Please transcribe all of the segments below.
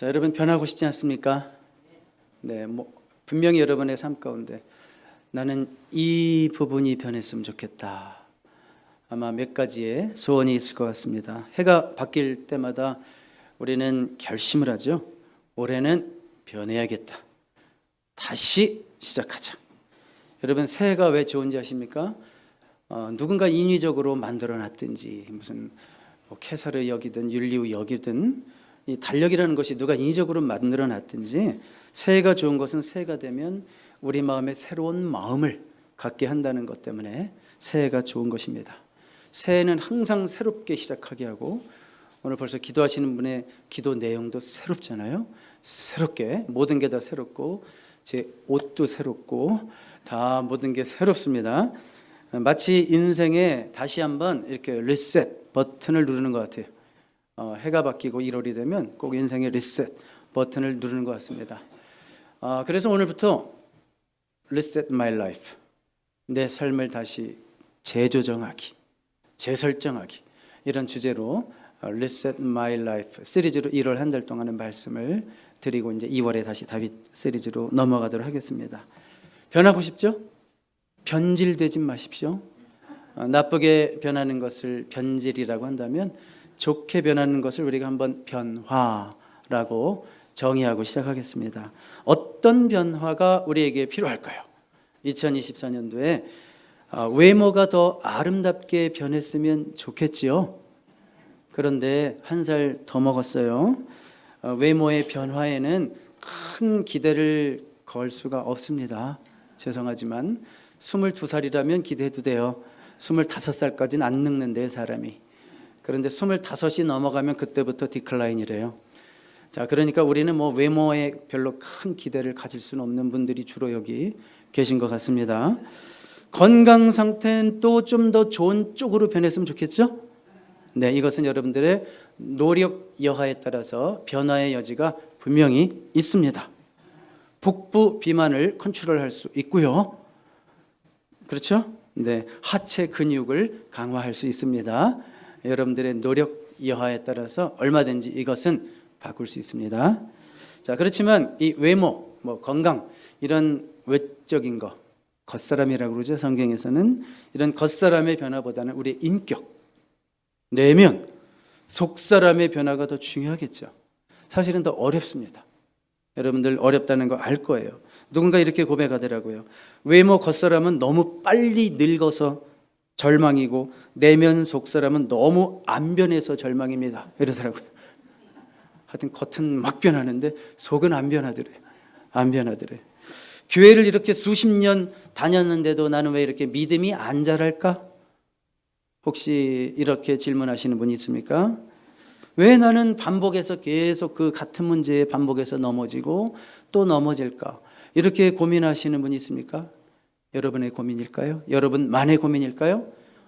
자, 여러분 변하고 싶지 않습니까? 네, 분명히 여러분의 삶 가운데 나는 이 부분이 변했으면 좋겠다. 아마 몇 가지의 소원이 있을 것 같습니다. 해가 바뀔 때마다 우리는 결심을 하죠. 올해는 변해야겠다. 다시 시작하자. 여러분 새해가 왜 좋은지 아십니까? 누군가 인위적으로 만들어놨든지 무슨 캐서를 여기든 윤리우 여기든 이 달력이라는 것이 누가 인위적으로 만들어놨든지 새해가 좋은 것은 새해가 되면 우리 마음에 새로운 마음을 갖게 한다는 것 때문에 새해가 좋은 것입니다. 새해는 항상 새롭게 시작하게 하고 오늘 벌써 기도하시는 분의 기도 내용도 새롭잖아요. 새롭게 모든 게 다 새롭고 제 옷도 새롭고 다 모든 게 새롭습니다. 마치 인생에 다시 한번 이렇게 리셋 버튼을 누르는 것 같아요. 해가 바뀌고 1월이 되면 꼭 인생의 리셋 버튼을 누르는 것 같습니다. 그래서 오늘부터 Reset My Life, 내 삶을 다시 재조정하기, 재설정하기 이런 주제로 Reset My Life 시리즈로 1월 한 달 동안의 말씀을 드리고 이제 2월에 다시 다윗 시리즈로 넘어가도록 하겠습니다. 변하고 싶죠? 변질되지 마십시오. 나쁘게 변하는 것을 변질이라고 한다면 좋게 변하는 것을 우리가 한번 변화라고 정의하고 시작하겠습니다. 어떤 변화가 우리에게 필요할까요? 2024년도에 외모가 더 아름답게 변했으면 좋겠지요. 그런데 한 살 더 먹었어요. 외모의 변화에는 큰 기대를 걸 수가 없습니다. 죄송하지만 22살이라면 기대해도 돼요. 25살까지는 안 늙는데 사람이. 그런데 25이 넘어가면 그때부터 디클라인이래요. 자, 그러니까 우리는 외모에 별로 큰 기대를 가질 수는 없는 분들이 주로 여기 계신 것 같습니다. 건강 상태는 또 좀 더 좋은 쪽으로 변했으면 좋겠죠? 네, 이것은 여러분들의 노력 여하에 따라서 변화의 여지가 분명히 있습니다. 복부 비만을 컨트롤할 수 있고요. 그렇죠? 네, 하체 근육을 강화할 수 있습니다. 여러분들의 노력 여하에 따라서 얼마든지 이것은 바꿀 수 있습니다. 자, 그렇지만 이 외모, 건강 이런 외적인 거, 겉사람이라고 그러죠. 성경에서는 이런 겉사람의 변화보다는 우리의 인격, 내면, 속사람의 변화가 더 중요하겠죠. 사실은 더 어렵습니다. 여러분들 어렵다는 거 알 거예요. 누군가 이렇게 고백하더라고요. 외모 겉사람은 너무 빨리 늙어서 절망이고 내면 속사람은 너무 안 변해서 절망입니다. 이러더라고요. 하여튼 겉은 막 변하는데 속은 안 변하더래요. 안 변하더래요. 교회를 이렇게 수십 년 다녔는데도 나는 왜 이렇게 믿음이 안 자랄까? 혹시 이렇게 질문하시는 분이 있습니까? 왜 나는 반복해서 계속 그 같은 문제에 반복해서 넘어지고 또 넘어질까? 이렇게 고민하시는 분이 있습니까? 여러분의 고민일까요? 여러분만의 고민일까요?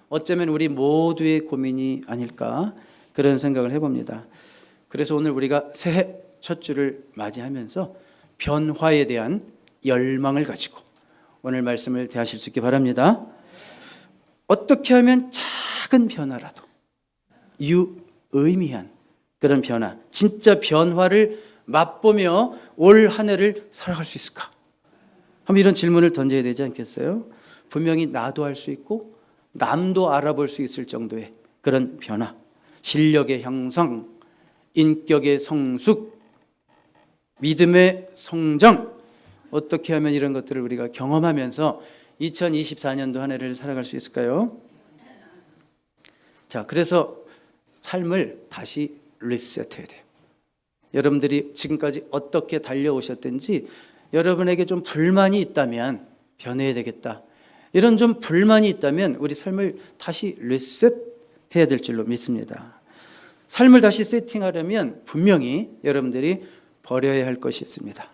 어쩌면 우리 모두의 고민이 아닐까? 그런 생각을 해봅니다. 그래서 오늘 우리가 새해 첫 주를 맞이하면서 변화에 대한 열망을 가지고 오늘 말씀을 대하실 수 있게 바랍니다. 어떻게 하면 작은 변화라도 유의미한 그런 변화, 진짜 변화를 맛보며 올 한 해를 살아갈 수 있을까? 한번 이런 질문을 던져야 되지 않겠어요? 분명히 나도 할 수 있고 남도 알아볼 수 있을 정도의 그런 변화, 실력의 형성, 인격의 성숙, 믿음의 성장, 어떻게 하면 이런 것들을 우리가 경험하면서 2024년도 한 해를 살아갈 수 있을까요? 자, 그래서 삶을 다시 리셋해야 돼요. 여러분들이 지금까지 어떻게 달려오셨든지 여러분에게 좀 불만이 있다면 변해야 되겠다. 이런 좀 불만이 있다면 우리 삶을 다시 리셋해야 될 줄로 믿습니다. 삶을 다시 세팅하려면 분명히 여러분들이 버려야 할 것이 있습니다.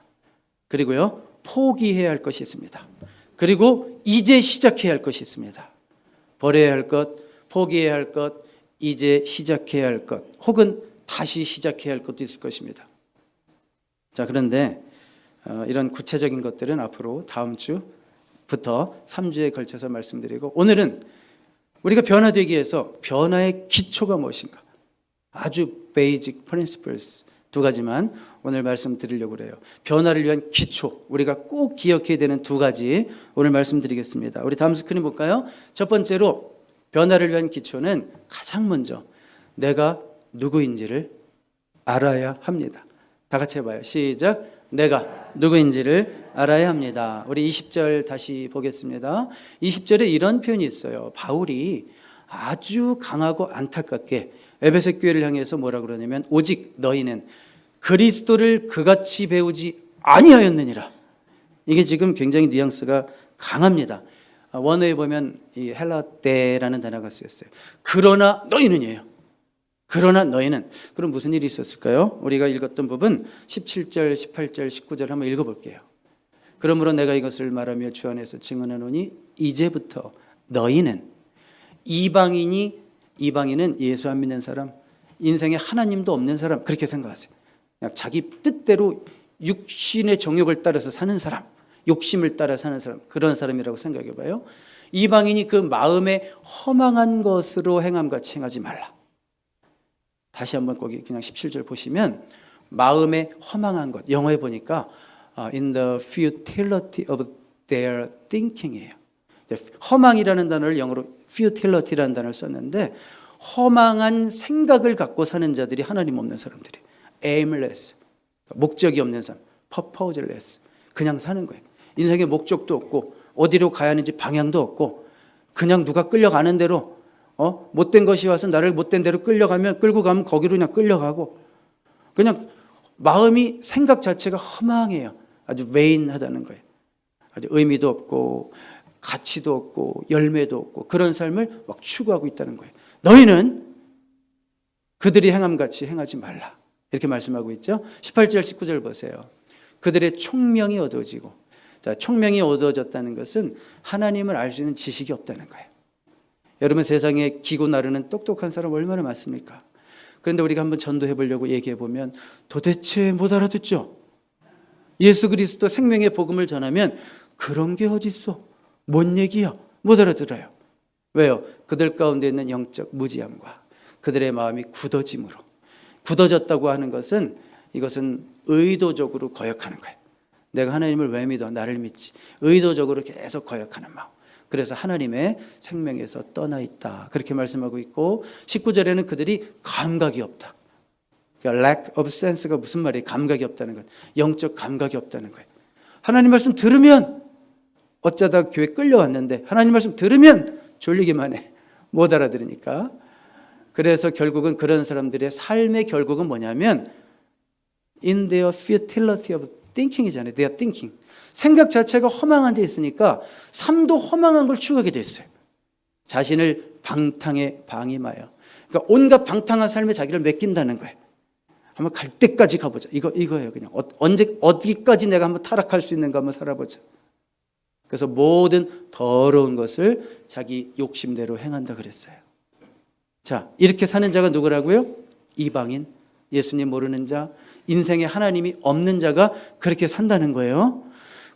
그리고요, 포기해야 할 것이 있습니다. 그리고 이제 시작해야 할 것이 있습니다. 버려야 할 것, 포기해야 할 것, 이제 시작해야 할 것, 혹은 다시 시작해야 할 것도 있을 것입니다. 자, 그런데 이런 구체적인 것들은 앞으로 다음 주부터 3주에 걸쳐서 말씀드리고, 오늘은 우리가 변화되기 위해서 변화의 기초가 무엇인가, 아주 베이직 프린시플스, 두 가지만 오늘 말씀드리려고 그래요. 변화를 위한 기초, 우리가 꼭 기억해야 되는 두 가지 오늘 말씀드리겠습니다. 우리 다음 스크린 볼까요? 첫 번째로 변화를 위한 기초는 가장 먼저 내가 누구인지를 알아야 합니다. 다 같이 해봐요. 시작. 내가 누구인지를 알아야 합니다. 우리 20절 다시 보겠습니다. 20절에 이런 표현이 있어요. 바울이 아주 강하고 안타깝게 에베소 교회를 향해서 뭐라 그러냐면 오직 너희는 그리스도를 그같이 배우지 아니하였느니라. 이게 지금 굉장히 뉘앙스가 강합니다. 원어에 보면 이 헬라떼라는 단어가 쓰였어요. 그러나 너희는이에요. 그러나 너희는. 그럼 무슨 일이 있었을까요? 우리가 읽었던 부분 17절, 18절, 19절 한번 읽어볼게요. 그러므로 내가 이것을 말하며 주 안에서 증언하노니 이제부터 너희는 이방인은 예수 안 믿는 사람, 인생에 하나님도 없는 사람 그렇게 생각하세요. 그냥 자기 뜻대로 육신의 정욕을 따라서 사는 사람, 욕심을 따라 사는 사람, 그런 사람이라고 생각해 봐요. 이방인이 그 마음에 허망한 것으로 행함같이 행하지 말라. 다시 한번 거기 그냥 17절 보시면 마음에 허망한 것, 영어에 보니까 in the futility of their thinking이에요. 허망이라는 단어를 영어로 futility라는 단어를 썼는데 허망한 생각을 갖고 사는 자들이 하나님 없는 사람들이 aimless, 목적이 없는 사람, purposeless, 그냥 사는 거예요. 인생에 목적도 없고 어디로 가야 하는지 방향도 없고 그냥 누가 끌려가는 대로 못된 것이 와서 나를 못된 대로 끌고 가면 거기로 그냥 끌려가고 그냥 마음이 생각 자체가 허망해요. 아주 vain하다는 거예요. 아주 의미도 없고 가치도 없고 열매도 없고 그런 삶을 막 추구하고 있다는 거예요. 너희는 그들이 행함같이 행하지 말라. 이렇게 말씀하고 있죠. 18절 19절 보세요. 그들의 총명이 어두워지고, 자, 총명이 어두워졌다는 것은 하나님을 알 수 있는 지식이 없다는 거예요. 여러분 세상에 기고 나르는 똑똑한 사람 얼마나 많습니까? 그런데 우리가 한번 전도해 보려고 얘기해 보면 도대체 못 알아듣죠. 예수 그리스도 생명의 복음을 전하면 그런 게 어디 있어? 뭔 얘기야? 못 알아들어요. 왜요? 그들 가운데 있는 영적 무지함과 그들의 마음이 굳어짐으로, 굳어졌다고 하는 것은 이것은 의도적으로 거역하는 거예요. 내가 하나님을 왜 믿어? 나를 믿지. 의도적으로 계속 거역하는 마음. 그래서 하나님의 생명에서 떠나 있다. 그렇게 말씀하고 있고 19절에는 그들이 감각이 없다. 그러니까 lack of sense가 무슨 말이에요? 감각이 없다는 것. 영적 감각이 없다는 거예요. 하나님 말씀 들으면 어쩌다 교회 끌려왔는데 하나님 말씀 들으면 졸리기만 해. 못 알아들으니까. 그래서 결국은 그런 사람들의 삶의 결국은 뭐냐면 in their futility of thinking이잖아요. They are thinking. 생각 자체가 허망한 데 있으니까 삶도 허망한 걸 추구하게 됐어요. 자신을 방탕에 방임하여. 그러니까 온갖 방탕한 삶에 자기를 맡긴다는 거예요. 한번 갈 때까지 가보자. 이거예요. 그냥 어디까지 내가 한번 타락할 수 있는가 한번 살아보자. 그래서 모든 더러운 것을 자기 욕심대로 행한다 그랬어요. 자, 이렇게 사는 자가 누구라고요? 이방인, 예수님 모르는 자, 인생에 하나님이 없는 자가 그렇게 산다는 거예요.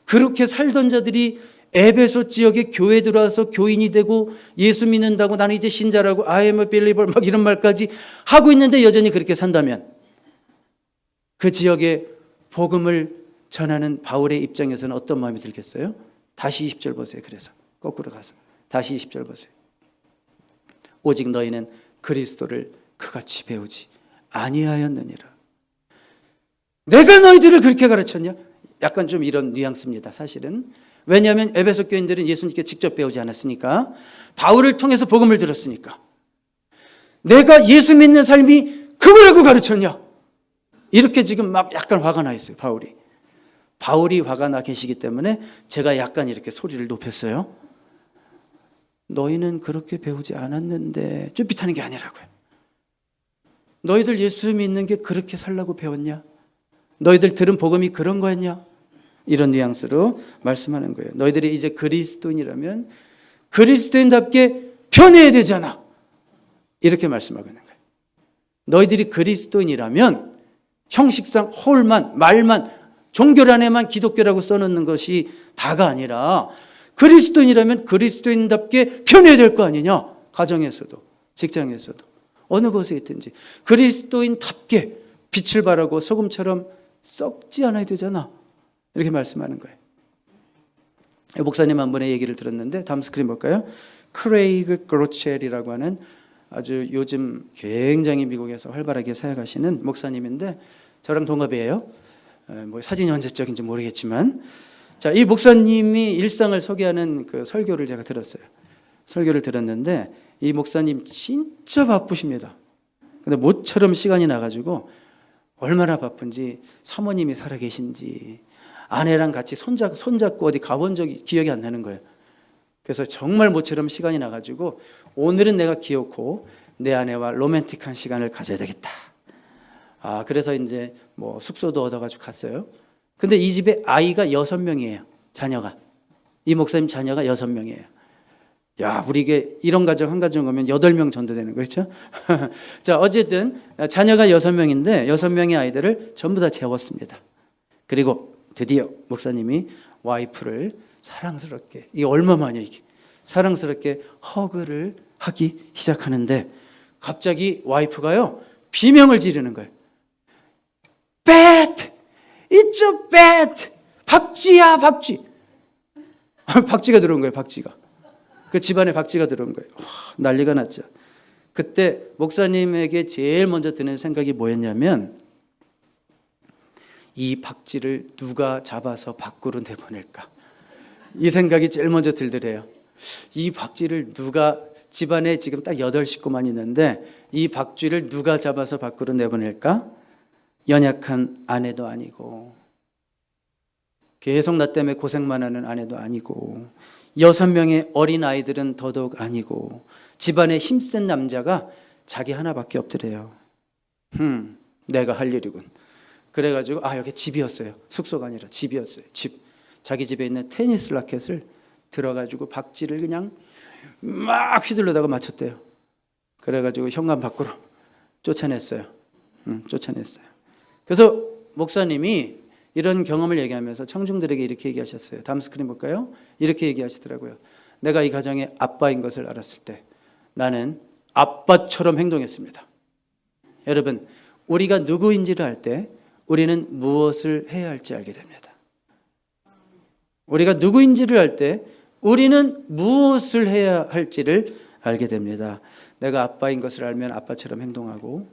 그렇게 살던 자들이 에베소 지역에 교회 들어와서 교인이 되고 예수 믿는다고 나는 이제 신자라고 I am a believer 막 이런 말까지 하고 있는데 여전히 그렇게 산다면 그 지역에 복음을 전하는 바울의 입장에서는 어떤 마음이 들겠어요? 다시 20절 보세요. 그래서 거꾸로 가서 다시 20절 보세요. 오직 너희는 그리스도를 그같이 배우지 아니하였느니라. 내가 너희들을 그렇게 가르쳤냐? 약간 좀 이런 뉘앙스입니다. 사실은. 왜냐하면 에베소 교인들은 예수님께 직접 배우지 않았으니까, 바울을 통해서 복음을 들었으니까. 내가 예수 믿는 삶이 그거라고 가르쳤냐? 이렇게 지금 막 약간 화가 나 있어요. 바울이 화가 나 계시기 때문에 제가 약간 이렇게 소리를 높였어요. 너희는 그렇게 배우지 않았는데, 쭈삣하는 게 아니라고요. 너희들 예수 믿는 게 그렇게 살라고 배웠냐? 너희들 들은 복음이 그런 거였냐? 이런 뉘앙스로 말씀하는 거예요. 너희들이 이제 그리스도인이라면 그리스도인답게 변해야 되잖아. 이렇게 말씀하고 있는 거예요. 너희들이 그리스도인이라면 형식상 홀만, 말만, 종교란에만 기독교라고 써놓는 것이 다가 아니라 그리스도인이라면 그리스도인답게 변해야 될 거 아니냐? 가정에서도, 직장에서도, 어느 곳에 있든지 그리스도인답게 빛을 발하고 소금처럼 썩지 않아야 되잖아. 이렇게 말씀하는 거예요. 목사님 한 분의 얘기를 들었는데 다음 스크린 볼까요? 크레이그 그로첼이라고 하는 아주 요즘 굉장히 미국에서 활발하게 사역하시는 목사님인데 저랑 동갑이에요. 뭐 사진이 언제적인지 모르겠지만, 자, 이 목사님이 일상을 소개하는 그 설교를 제가 들었어요. 설교를 들었는데 이 목사님 진짜 바쁘십니다. 근데 모처럼 시간이 나가지고 얼마나 바쁜지, 사모님이 살아계신지, 아내랑 같이 손잡고 어디 가본 적이 기억이 안 나는 거예요. 그래서 정말 모처럼 시간이 나가지고 오늘은 내가 기어코 내 아내와 로맨틱한 시간을 가져야 되겠다. 그래서 이제 뭐 숙소도 얻어가지고 갔어요. 근데 이 집에 아이가 6명이에요. 자녀가. 이 목사님 자녀가 6명이에요. 야, 우리 이게 이런 가정 한 가정 오면 8명 전도되는 거죠. 자, 어쨌든 자녀가 6명인데 6명의 아이들을 전부 다 재웠습니다. 그리고 드디어 목사님이 와이프를 사랑스럽게, 이게 얼마만이야 이게, 사랑스럽게 허그를 하기 시작하는데 갑자기 와이프가요 비명을 지르는 거예요. Bad! It's a bad! 박쥐야 박쥐. 박쥐가 들어온 거예요. 박쥐가. 그 집안에 박쥐가 들어온 거예요. 난리가 났죠. 그때 목사님에게 제일 먼저 드는 생각이 뭐였냐면 이 박쥐를 누가 잡아서 밖으로 내보낼까? 이 생각이 제일 먼저 들더래요. 이 박쥐를 누가, 집안에 지금 딱 8식구만 있는데 이 박쥐를 누가 잡아서 밖으로 내보낼까? 연약한 아내도 아니고 계속 나 때문에 고생만 하는 아내도 아니고 6명의 어린 아이들은 더더욱 아니고 집안에 힘센 남자가 자기 하나밖에 없더래요. 내가 할 일이군. 그래가지고 여기 집이었어요. 숙소가 아니라 집이었어요. 집. 자기 집에 있는 테니스 라켓을 들어가지고 박쥐를 그냥 막 휘둘러다가 맞췄대요. 그래가지고 현관 밖으로 쫓아냈어요. 쫓아냈어요. 그래서 목사님이 이런 경험을 얘기하면서 청중들에게 이렇게 얘기하셨어요. 다음 스크린 볼까요? 이렇게 얘기하시더라고요. 내가 이 가정의 아빠인 것을 알았을 때 나는 아빠처럼 행동했습니다. 여러분, 우리가 누구인지를 알 때 우리는 무엇을 해야 할지 알게 됩니다. 우리가 누구인지를 알 때 우리는 무엇을 해야 할지를 알게 됩니다. 내가 아빠인 것을 알면 아빠처럼 행동하고,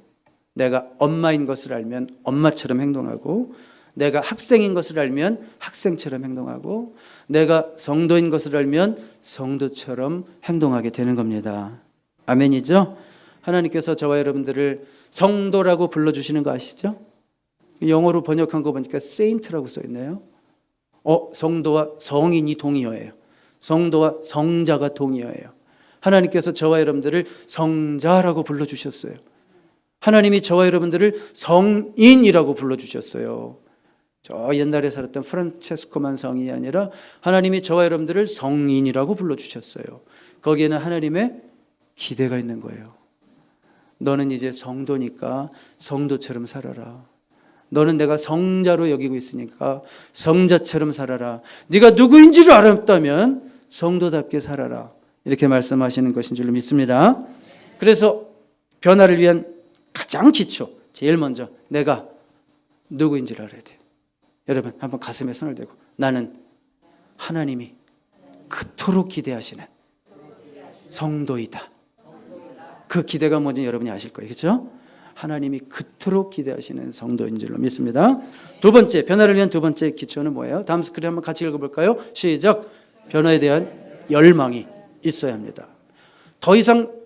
내가 엄마인 것을 알면 엄마처럼 행동하고, 내가 학생인 것을 알면 학생처럼 행동하고, 내가 성도인 것을 알면 성도처럼 행동하게 되는 겁니다. 아멘이죠? 하나님께서 저와 여러분들을 성도라고 불러주시는 거 아시죠? 영어로 번역한 거 보니까 saint라고 써있네요. 성도와 성인이 동의어예요. 성도와 성자가 동의어예요. 하나님께서 저와 여러분들을 성자라고 불러주셨어요. 하나님이 저와 여러분들을 성인이라고 불러주셨어요. 저 옛날에 살았던 프란체스코만 성인이 아니라 하나님이 저와 여러분들을 성인이라고 불러주셨어요. 거기에는 하나님의 기대가 있는 거예요. 너는 이제 성도니까 성도처럼 살아라. 너는 내가 성자로 여기고 있으니까 성자처럼 살아라. 네가 누구인지를 알았다면 성도답게 살아라. 이렇게 말씀하시는 것인 줄로 믿습니다. 그래서 변화를 위한 가장 기초, 제일 먼저 내가 누구인지를 알아야 돼요. 여러분 한번 가슴에 손을 대고 나는 하나님이 그토록 기대하시는 성도이다. 그 기대가 뭔지 여러분이 아실 거예요. 그렇죠? 하나님이 그토록 기대하시는 성도인 줄로 믿습니다. 두 번째, 변화를 위한 두 번째 기초는 뭐예요? 다음 스크린 한번 같이 읽어볼까요? 시작. 변화에 대한 열망이 있어야 합니다. 더 이상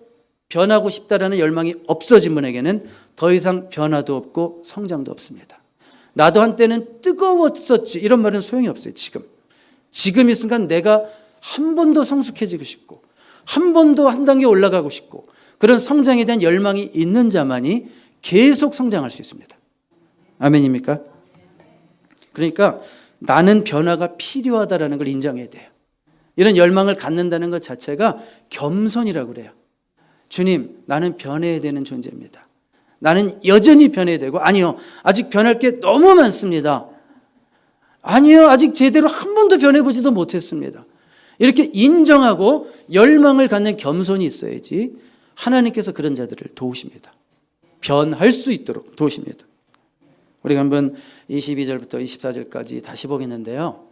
변하고 싶다라는 열망이 없어진 분에게는 더 이상 변화도 없고 성장도 없습니다. 나도 한때는 뜨거웠었지, 이런 말은 소용이 없어요. 지금 이 순간 내가 한 번 더 성숙해지고 싶고 한 번 더 한 단계 올라가고 싶고 그런 성장에 대한 열망이 있는 자만이 계속 성장할 수 있습니다. 아멘입니까? 그러니까 나는 변화가 필요하다라는 걸 인정해야 돼요. 이런 열망을 갖는다는 것 자체가 겸손이라고 그래요. 주님, 나는 변해야 되는 존재입니다. 나는 여전히 변해야 되고, 아니요, 아직 변할 게 너무 많습니다. 아니요, 아직 제대로 한 번도 변해보지도 못했습니다. 이렇게 인정하고 열망을 갖는 겸손이 있어야지 하나님께서 그런 자들을 도우십니다. 변할 수 있도록 도우십니다. 우리가 한번 22절부터 24절까지 다시 보겠는데요.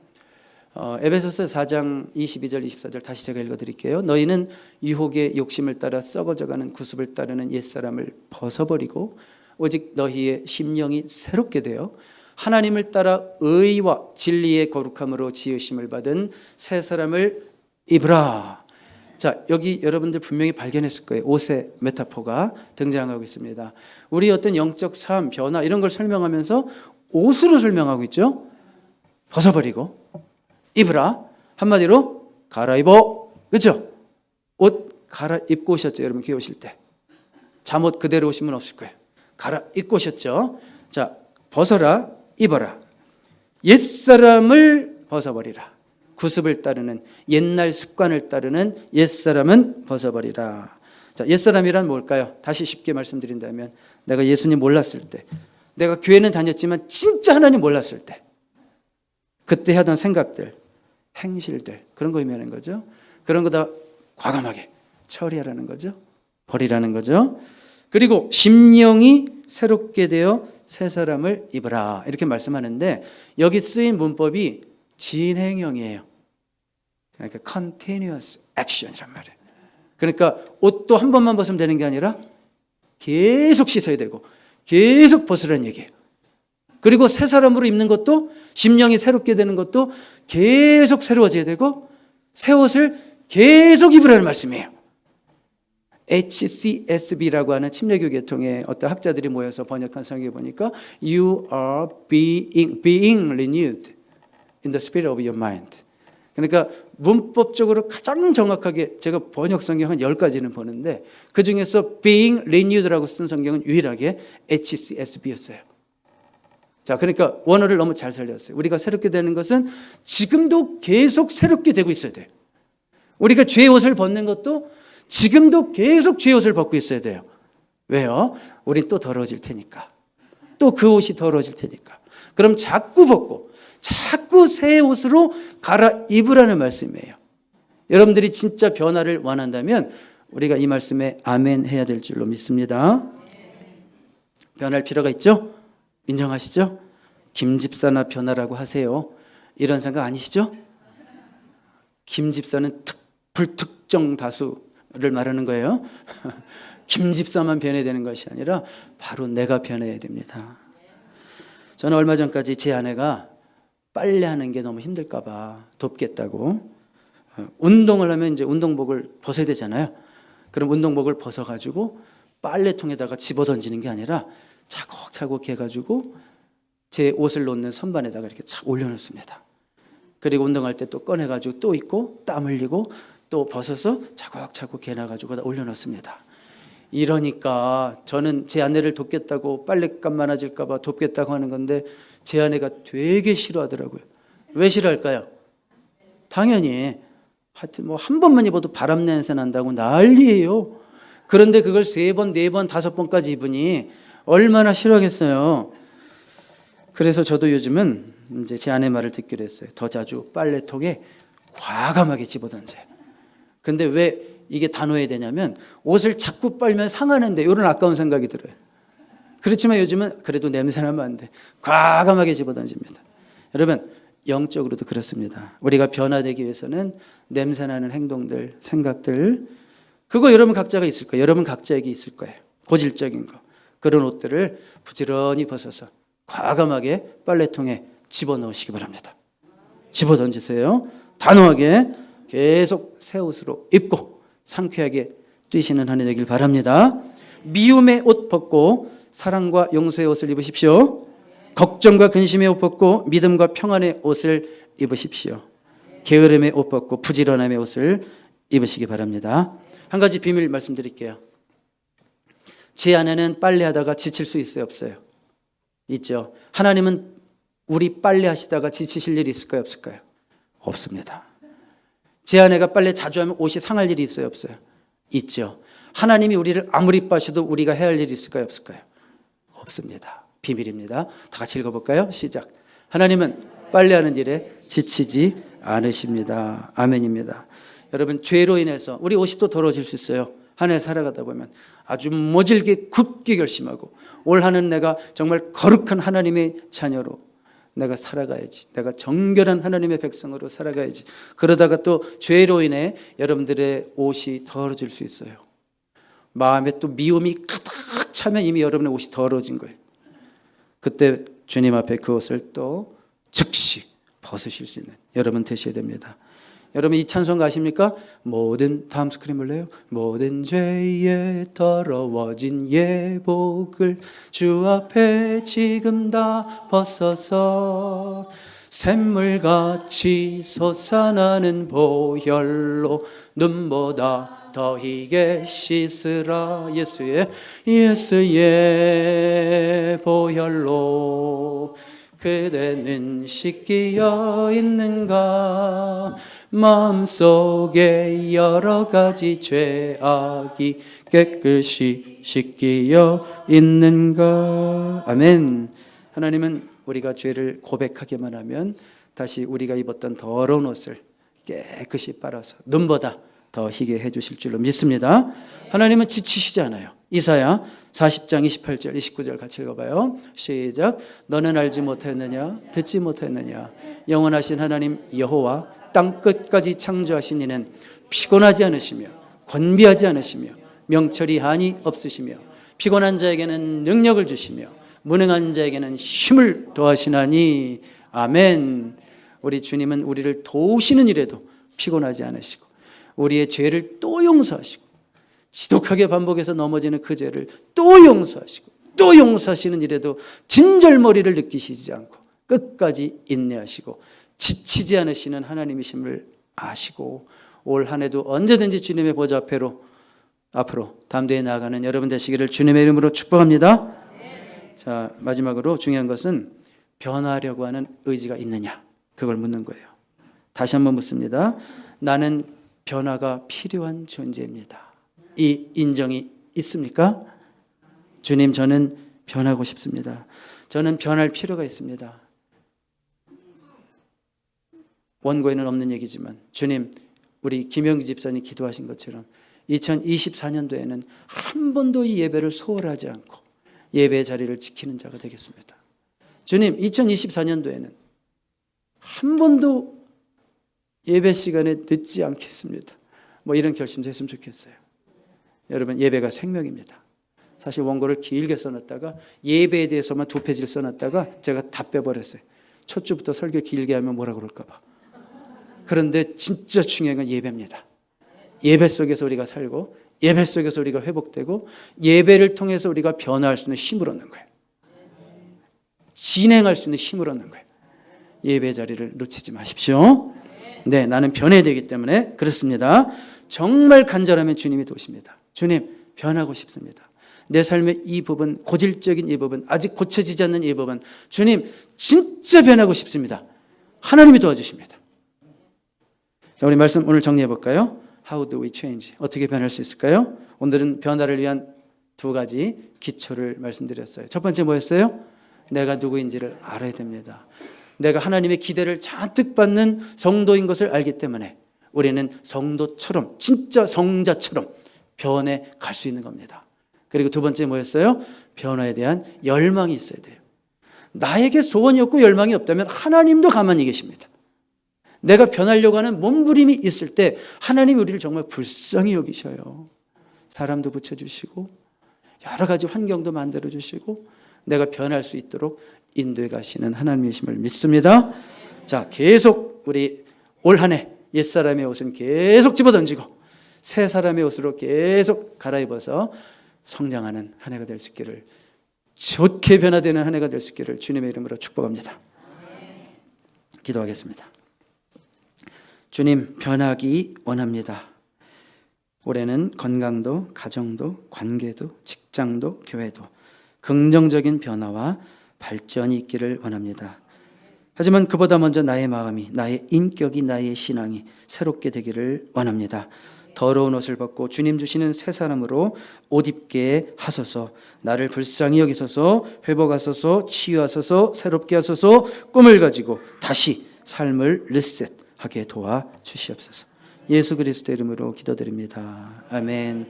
에베소서 4장 22절 24절 다시 제가 읽어드릴게요. 너희는 유혹의 욕심을 따라 썩어져가는 구습을 따르는 옛사람을 벗어버리고 오직 너희의 심령이 새롭게 되어 하나님을 따라 의와 진리의 거룩함으로 지으심을 받은 새 사람을 입으라. 자, 여기 여러분들 분명히 발견했을 거예요. 옷의 메타포가 등장하고 있습니다. 우리 어떤 영적 삶, 변화 이런 걸 설명하면서 옷으로 설명하고 있죠. 벗어버리고 입으라. 한마디로 갈아입어. 그렇죠? 옷 갈아입고 오셨죠, 여러분 교회 오실 때. 잠옷 그대로 오신 분 없을 거예요. 갈아입고 오셨죠. 자, 벗어라, 입어라. 옛사람을 벗어버리라. 구습을 따르는 옛날 습관을 따르는 옛사람은 벗어버리라. 자, 옛사람이란 뭘까요? 다시 쉽게 말씀드린다면 내가 예수님 몰랐을 때, 내가 교회는 다녔지만 진짜 하나님 몰랐을 때 그때 하던 생각들, 행실들 그런 거 의미하는 거죠. 그런 거 다 과감하게 처리하라는 거죠. 버리라는 거죠. 그리고 심령이 새롭게 되어 새 사람을 입으라 이렇게 말씀하는데 여기 쓰인 문법이 진행형이에요. 그러니까 continuous action이란 말이에요. 그러니까 옷도 한 번만 벗으면 되는 게 아니라 계속 씻어야 되고 계속 벗으라는 얘기예요. 그리고 새 사람으로 입는 것도 심령이 새롭게 되는 것도 계속 새로워져야 되고 새 옷을 계속 입으라는 말씀이에요. HCSB라고 하는 침례교 계통의 어떤 학자들이 모여서 번역한 성경에 보니까 You are being renewed in the spirit of your mind. 그러니까 문법적으로 가장 정확하게 제가 번역 성경 한 10가지는 보는데 그중에서 being renewed라고 쓴 성경은 유일하게 HCSB였어요. 자, 그러니까 원어를 너무 잘 살렸어요. 우리가 새롭게 되는 것은 지금도 계속 새롭게 되고 있어야 돼요. 우리가 죄의 옷을 벗는 것도 지금도 계속 죄의 옷을 벗고 있어야 돼요. 왜요? 우린 또 더러워질 테니까. 또 그 옷이 더러워질 테니까. 그럼 자꾸 벗고 자꾸 새 옷으로 갈아입으라는 말씀이에요. 여러분들이 진짜 변화를 원한다면 우리가 이 말씀에 아멘 해야 될 줄로 믿습니다. 변할 필요가 있죠? 인정하시죠? 김 집사나 변화라고 하세요. 이런 생각 아니시죠? 김 집사는 불특정 다수를 말하는 거예요. 김 집사만 변해야 되는 것이 아니라 바로 내가 변해야 됩니다. 저는 얼마 전까지 제 아내가 빨래하는 게 너무 힘들까 봐 돕겠다고 운동을 하면 이제 운동복을 벗어야 되잖아요. 그럼 운동복을 벗어가지고 빨래통에다가 집어던지는 게 아니라 차곡차곡 해가지고 제 옷을 놓는 선반에다가 이렇게 착 올려놓습니다. 그리고 운동할 때 또 꺼내가지고 또 입고 땀 흘리고 또 벗어서 차곡차곡 해놔가지고 다 올려놓습니다. 이러니까 저는 제 아내를 돕겠다고 빨랫감 많아질까 봐 돕겠다고 하는 건데 제 아내가 되게 싫어하더라고요. 왜 싫어할까요? 당연히 하여튼 뭐 한 번만 입어도 바람 냄새 난다고 난리예요. 그런데 그걸 3번, 4번, 5번까지 입으니 얼마나 싫어하겠어요. 그래서 저도 요즘은 이제 제 아내 말을 듣기로 했어요. 더 자주 빨래통에 과감하게 집어던져요. 근데 왜 이게 단호해야 되냐면 옷을 자꾸 빨면 상하는데 이런 아까운 생각이 들어요. 그렇지만 요즘은 그래도 냄새나면 안 돼. 과감하게 집어던집니다. 여러분 영적으로도 그렇습니다. 우리가 변화되기 위해서는 냄새나는 행동들, 생각들 그거 여러분 각자가 있을 거예요. 여러분 각자에게 있을 거예요. 고질적인 거. 그런 옷들을 부지런히 벗어서 과감하게 빨래통에 집어넣으시기 바랍니다. 집어던지세요. 단호하게 계속 새 옷으로 입고 상쾌하게 뛰시는 한 해 되길 바랍니다. 미움의 옷 벗고 사랑과 용서의 옷을 입으십시오. 걱정과 근심의 옷 벗고 믿음과 평안의 옷을 입으십시오. 게으름의 옷 벗고 부지런함의 옷을 입으시기 바랍니다. 한 가지 비밀 말씀드릴게요. 제 아내는 빨래하다가 지칠 수 있어요, 없어요? 있죠. 하나님은 우리 빨래하시다가 지치실 일이 있을까요, 없을까요? 없습니다. 제 아내가 빨래 자주 하면 옷이 상할 일이 있어요, 없어요? 있죠. 하나님이 우리를 아무리 빠셔도 우리가 해야 할 일이 있을까요, 없을까요? 없습니다. 비밀입니다. 다 같이 읽어볼까요? 시작. 하나님은 빨래하는 일에 지치지 않으십니다. 아멘입니다. 여러분 죄로 인해서 우리 옷이 또 더러워질 수 있어요. 한 해 살아가다 보면 아주 모질게 굳게 결심하고 올 한해는 내가 정말 거룩한 하나님의 자녀로 내가 살아가야지. 내가 정결한 하나님의 백성으로 살아가야지. 그러다가 또 죄로 인해 여러분들의 옷이 더러워질 수 있어요. 마음에 또 미움이 가득 차면 이미 여러분의 옷이 더러워진 거예요. 그때 주님 앞에 그 옷을 또 즉시 벗으실 수 있는 여러분 되셔야 됩니다. 여러분 이 찬송 아십니까? 모든, 다음 스크린 볼래요? 모든 죄에 더러워진 예복을 주 앞에 지금 다 벗어서 샘물같이 솟아나는 보혈로 눈보다 더 희게 씻으라. 예수의 보혈로 그대는 씻기어 있는가? 마음속에 여러 가지 죄악이 깨끗이 씻기어 있는가? 아멘. 하나님은 우리가 죄를 고백하기만 하면 다시 우리가 입었던 더러운 옷을 깨끗이 빨아서 눈보다 더 희게 해주실 줄로 믿습니다. 하나님은 지치시지 않아요. 이사야 40장 28절 29절 같이 읽어봐요. 시작. 너는 알지 못했느냐? 듣지 못했느냐? 영원하신 하나님 여호와 땅끝까지 창조하신 이는 피곤하지 않으시며 권비하지 않으시며 명철이 한이 없으시며 피곤한 자에게는 능력을 주시며 무능한 자에게는 힘을 더하시나니. 아멘. 우리 주님은 우리를 도우시는 일에도 피곤하지 않으시고 우리의 죄를 또 용서하시고 지독하게 반복해서 넘어지는 그 죄를 또 용서하시고 또 용서하시는 일에도 진절머리를 느끼시지 않고 끝까지 인내하시고 지치지 않으시는 하나님이심을 아시고 올 한 해도 언제든지 주님의 보좌 앞으로 담대히 나아가는 여러분 되시기를 주님의 이름으로 축복합니다. 자, 마지막으로 중요한 것은 변화하려고 하는 의지가 있느냐, 그걸 묻는 거예요. 다시 한번 묻습니다. 나는 변화가 필요한 존재입니다. 이 인정이 있습니까? 주님, 저는 변하고 싶습니다. 저는 변할 필요가 있습니다. 원고에는 없는 얘기지만 주님, 우리 김영기 집사님 기도하신 것처럼 2024년도에는 한 번도 이 예배를 소홀하지 않고 예배의 자리를 지키는 자가 되겠습니다. 주님, 2024년도에는 한 번도 예배 시간에 늦지 않겠습니다. 뭐 이런 결심도 했으면 좋겠어요. 여러분, 예배가 생명입니다. 사실 원고를 길게 써놨다가 예배에 대해서만 2페이지를 써놨다가 제가 다 빼버렸어요. 첫 주부터 설교 길게 하면 뭐라 그럴까 봐. 그런데 진짜 중요한 건 예배입니다. 예배 속에서 우리가 살고 예배 속에서 우리가 회복되고 예배를 통해서 우리가 변화할 수 있는 힘을 얻는 거예요. 진행할 수 있는 힘을 얻는 거예요. 예배 자리를 놓치지 마십시오. 네, 나는 변해야 되기 때문에 그렇습니다. 정말 간절하면 주님이 도우십니다. 주님, 변하고 싶습니다. 내 삶의 이 부분, 고질적인 이 부분, 아직 고쳐지지 않는 이 부분, 주님 진짜 변하고 싶습니다. 하나님이 도와주십니다. 자, 우리 말씀 오늘 정리해 볼까요? How do we change? 어떻게 변할 수 있을까요? 오늘은 변화를 위한 2가지 기초를 말씀드렸어요. 첫 번째 뭐였어요? 내가 누구인지를 알아야 됩니다. 내가 하나님의 기대를 잔뜩 받는 성도인 것을 알기 때문에 우리는 성도처럼, 진짜 성자처럼 변해 갈 수 있는 겁니다. 그리고 2번째 뭐였어요? 변화에 대한 열망이 있어야 돼요. 나에게 소원이 없고 열망이 없다면 하나님도 가만히 계십니다. 내가 변하려고 하는 몸부림이 있을 때 하나님이 우리를 정말 불쌍히 여기셔요. 사람도 붙여주시고 여러 가지 환경도 만들어주시고 내가 변할 수 있도록 인도해 가시는 하나님이심을 믿습니다. 자, 계속 우리 올 한 해 옛사람의 옷은 계속 집어던지고 새 사람의 옷으로 계속 갈아입어서 성장하는 한 해가 될 수 있기를, 좋게 변화되는 한 해가 될 수 있기를 주님의 이름으로 축복합니다. 기도하겠습니다. 주님, 변하기 원합니다. 올해는 건강도, 가정도, 관계도, 직장도, 교회도 긍정적인 변화와 발전이 있기를 원합니다. 하지만 그보다 먼저 나의 마음이, 나의 인격이, 나의 신앙이 새롭게 되기를 원합니다. 더러운 옷을 벗고 주님 주시는 새 사람으로 옷 입게 하소서. 나를 불쌍히 여기소서. 회복하소서. 치유하소서. 새롭게 하소서. 꿈을 가지고 다시 삶을 리셋하게 도와주시옵소서. 예수 그리스도 이름으로 기도드립니다. 아멘.